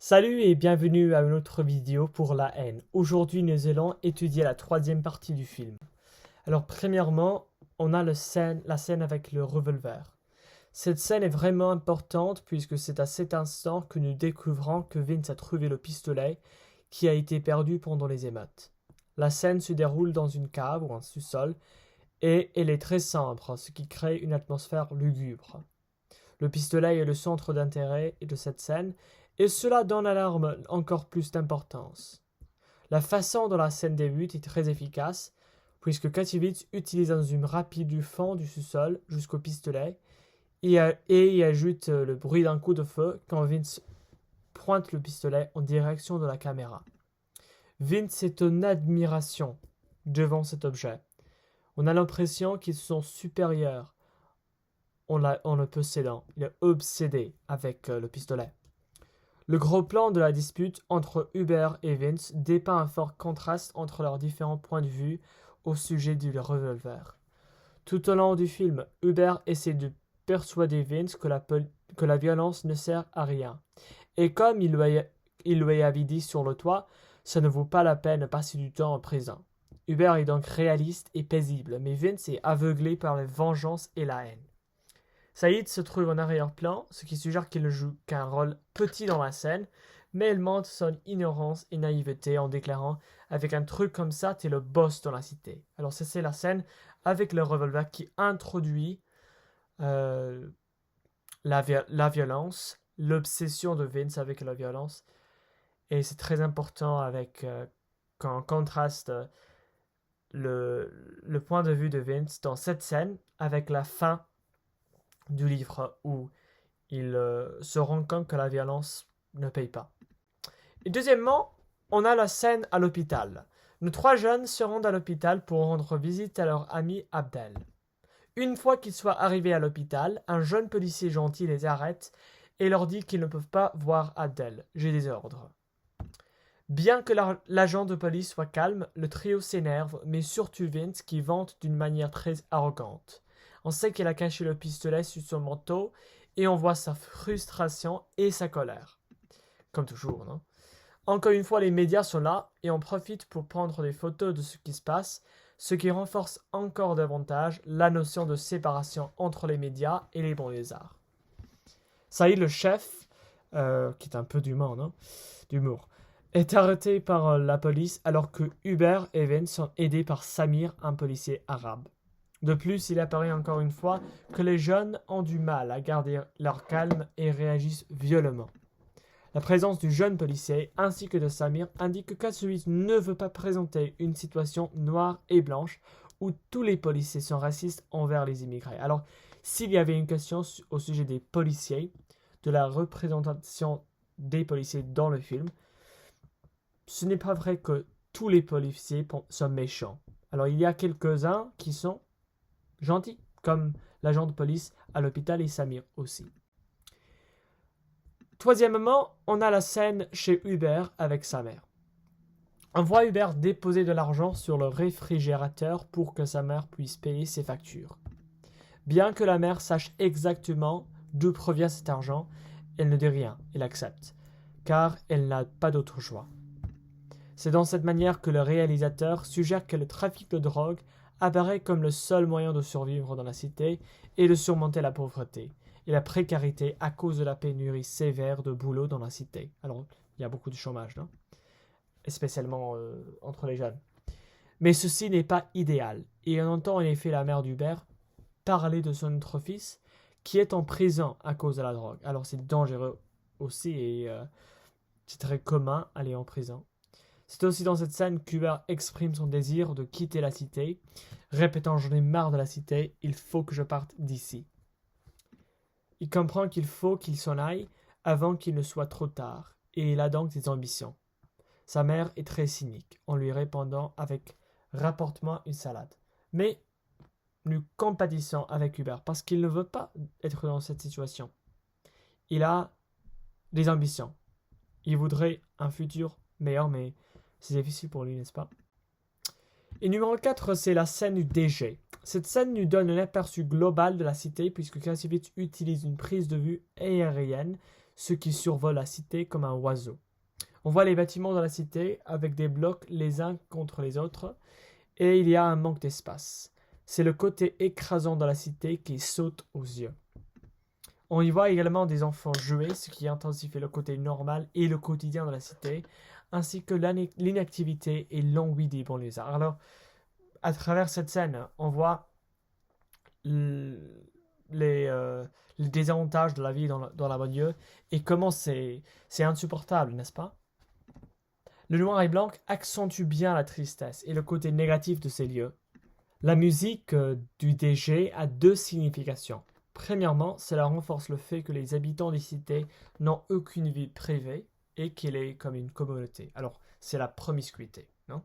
Salut et bienvenue à une autre vidéo pour la haine. Aujourd'hui, nous allons étudier la troisième partie du film. Alors, premièrement, on a la scène avec le revolver. Cette scène est vraiment importante puisque c'est à cet instant que nous découvrons que Vince a trouvé le pistolet qui a été perdu pendant les émeutes. La scène se déroule dans une cave ou un sous-sol et elle est très sombre, ce qui crée une atmosphère lugubre. Le pistolet est le centre d'intérêt de cette scène et cela donne à l'arme encore plus d'importance. La façon dont la scène débute est très efficace, puisque Kativitz utilise un zoom rapide du fond du sous-sol jusqu'au pistolet et y ajoute le bruit d'un coup de feu quand Vince pointe le pistolet en direction de la caméra. Vince est en admiration devant cet objet. On a l'impression qu'ils sont supérieurs en le possédant. Il est obsédé avec le pistolet. Le gros plan de la dispute entre Hubert et Vince dépeint un fort contraste entre leurs différents points de vue au sujet du revolver. Tout au long du film, Hubert essaie de persuader Vince que la violence ne sert à rien. Et comme il lui avait dit sur le toit, ça ne vaut pas la peine de passer du temps en prison. Hubert est donc réaliste et paisible, mais Vince est aveuglé par la vengeance et la haine. Saïd se trouve en arrière-plan, ce qui suggère qu'il ne joue qu'un rôle petit dans la scène, mais il montre son ignorance et naïveté en déclarant « Avec un truc comme ça, t'es le boss dans la cité ». Alors c'est la scène avec le revolver qui introduit la violence, l'obsession de Vince avec la violence. Et c'est très important quand on contraste le point de vue de Vince dans cette scène avec la fin du livre où il se rend compte que la violence ne paye pas. Et deuxièmement, on a la scène à l'hôpital. Nos trois jeunes se rendent à l'hôpital pour rendre visite à leur ami Abdel. Une fois qu'ils soient arrivés à l'hôpital, un jeune policier gentil les arrête et leur dit qu'ils ne peuvent pas voir Abdel. J'ai des ordres. Bien que l'agent de police soit calme, le trio s'énerve, mais surtout Vince qui vante d'une manière très arrogante. On sait qu'elle a caché le pistolet sous son manteau et on voit sa frustration et sa colère. Comme toujours, non? Encore une fois, les médias sont là et on profite pour prendre des photos de ce qui se passe, ce qui renforce encore davantage la notion de séparation entre les médias et les banlieusards. Saïd, le chef, qui est un peu d'humour, est arrêté par la police alors que Hubert et Vince sont aidés par Samir, un policier arabe. De plus, il apparaît encore une fois que les jeunes ont du mal à garder leur calme et réagissent violemment. La présence du jeune policier ainsi que de Samir indique que Katsouis ne veut pas présenter une situation noire et blanche où tous les policiers sont racistes envers les immigrés. Alors, s'il y avait une question au sujet des policiers, de la représentation des policiers dans le film, ce n'est pas vrai que tous les policiers sont méchants. Alors, il y a quelques-uns qui sont gentils, comme l'agent de police à l'hôpital et Samir aussi. Troisièmement, on a la scène chez Hubert avec sa mère. On voit Hubert déposer de l'argent sur le réfrigérateur pour que sa mère puisse payer ses factures. Bien que la mère sache exactement d'où provient cet argent, elle ne dit rien, elle accepte, car elle n'a pas d'autre choix. C'est dans cette manière que le réalisateur suggère que le trafic de drogue apparaît comme le seul moyen de survivre dans la cité et de surmonter la pauvreté et la précarité à cause de la pénurie sévère de boulot dans la cité. Alors, il y a beaucoup de chômage, non? Spécialement entre les jeunes. Mais ceci n'est pas idéal, et on entend en effet la mère d'Hubert parler de son autre fils qui est en prison à cause de la drogue. Alors c'est dangereux aussi, et c'est très commun aller en prison. C'est aussi dans cette scène qu'Hubert exprime son désir de quitter la cité, répétant « J'en ai marre de la cité, il faut que je parte d'ici ». Il comprend qu'il faut qu'il s'en aille avant qu'il ne soit trop tard, et il a donc des ambitions. Sa mère est très cynique, en lui répondant avec « Rapporte-moi une salade ». Mais nous compatissons avec Hubert parce qu'il ne veut pas être dans cette situation. Il a des ambitions. Il voudrait un futur meilleur, mais c'est difficile pour lui, n'est-ce pas? Et numéro 4, c'est la scène du DG. Cette scène nous donne un aperçu global de la cité puisque Kassovitz utilise une prise de vue aérienne ceux qui survolent la cité comme un oiseau. On voit les bâtiments dans la cité avec des blocs les uns contre les autres et il y a un manque d'espace. C'est le côté écrasant de la cité qui saute aux yeux. On y voit également des enfants jouer, ce qui intensifie le côté normal et le quotidien de la cité, ainsi que l'inactivité et l'ennui des banlieusards. Alors, à travers cette scène, on voit les désavantages de la vie dans la banlieue et comment c'est insupportable, n'est-ce pas? Le noir et blanc accentue bien la tristesse et le côté négatif de ces lieux. La musique du DG a deux significations. Premièrement, cela renforce le fait que les habitants des cités n'ont aucune vie privée et qu'il est comme une communauté. Alors, c'est la promiscuité, non?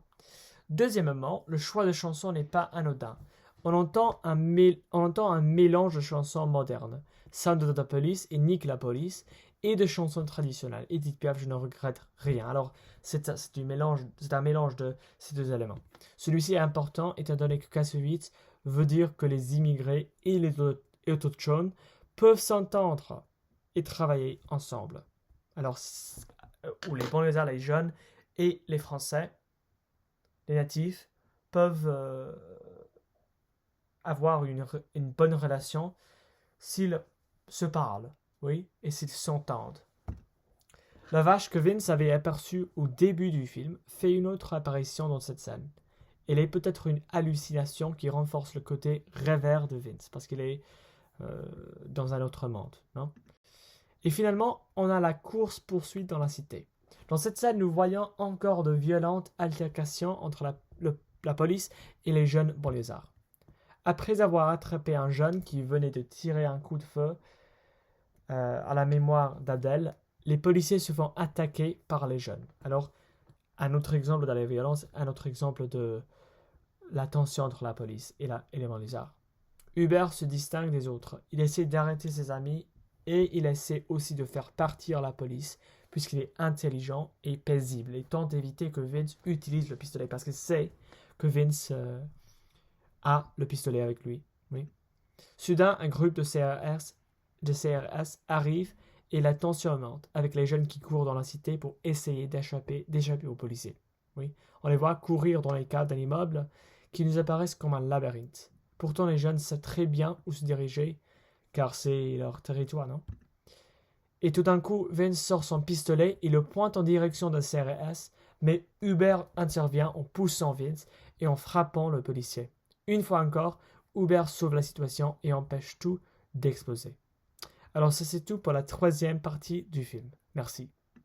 Deuxièmement, le choix de chansons n'est pas anodin. On entend un mélange de chansons modernes, Sound of the Police et Nick la Police, et de chansons traditionnelles. Edith Piaf, je ne regrette rien. Alors, c'est un mélange de ces deux éléments. Celui-ci est important étant donné que Kassovitz veut dire que les immigrés et les autochtones peuvent s'entendre et travailler ensemble. Alors, où les banlieusards, les jeunes et les Français, les natifs, peuvent avoir une bonne relation s'ils se parlent, oui, et s'ils s'entendent. La vache que Vince avait aperçue au début du film fait une autre apparition dans cette scène. Elle est peut-être une hallucination qui renforce le côté rêveur de Vince, parce qu'il est dans un autre monde, non? Et finalement, on a la course-poursuite dans la cité. Dans cette scène, nous voyons encore de violentes altercations entre la police et les jeunes banlieusards. Après avoir attrapé un jeune qui venait de tirer un coup de feu à la mémoire d'Adèle, les policiers se font attaquer par les jeunes. Alors, un autre exemple de la violence, un autre exemple de la tension entre la police et les banlieusards. Hubert se distingue des autres. Il essaie d'arrêter ses amis et il essaie aussi de faire partir la police puisqu'il est intelligent et paisible et tente d'éviter que Vince utilise le pistolet parce que c'est que Vince a le pistolet avec lui. Oui. Soudain, un groupe de CRS arrive et la tension monte avec les jeunes qui courent dans la cité pour essayer d'échapper aux policiers. Oui. On les voit courir dans les caves d'un immeuble qui nous apparaissent comme un labyrinthe. Pourtant, les jeunes savent très bien où se diriger car c'est leur territoire, non? Et tout d'un coup, Vince sort son pistolet et le pointe en direction d'un CRS, mais Hubert intervient en poussant Vince et en frappant le policier. Une fois encore, Hubert sauve la situation et empêche tout d'exploser. Alors ça c'est tout pour la troisième partie du film. Merci.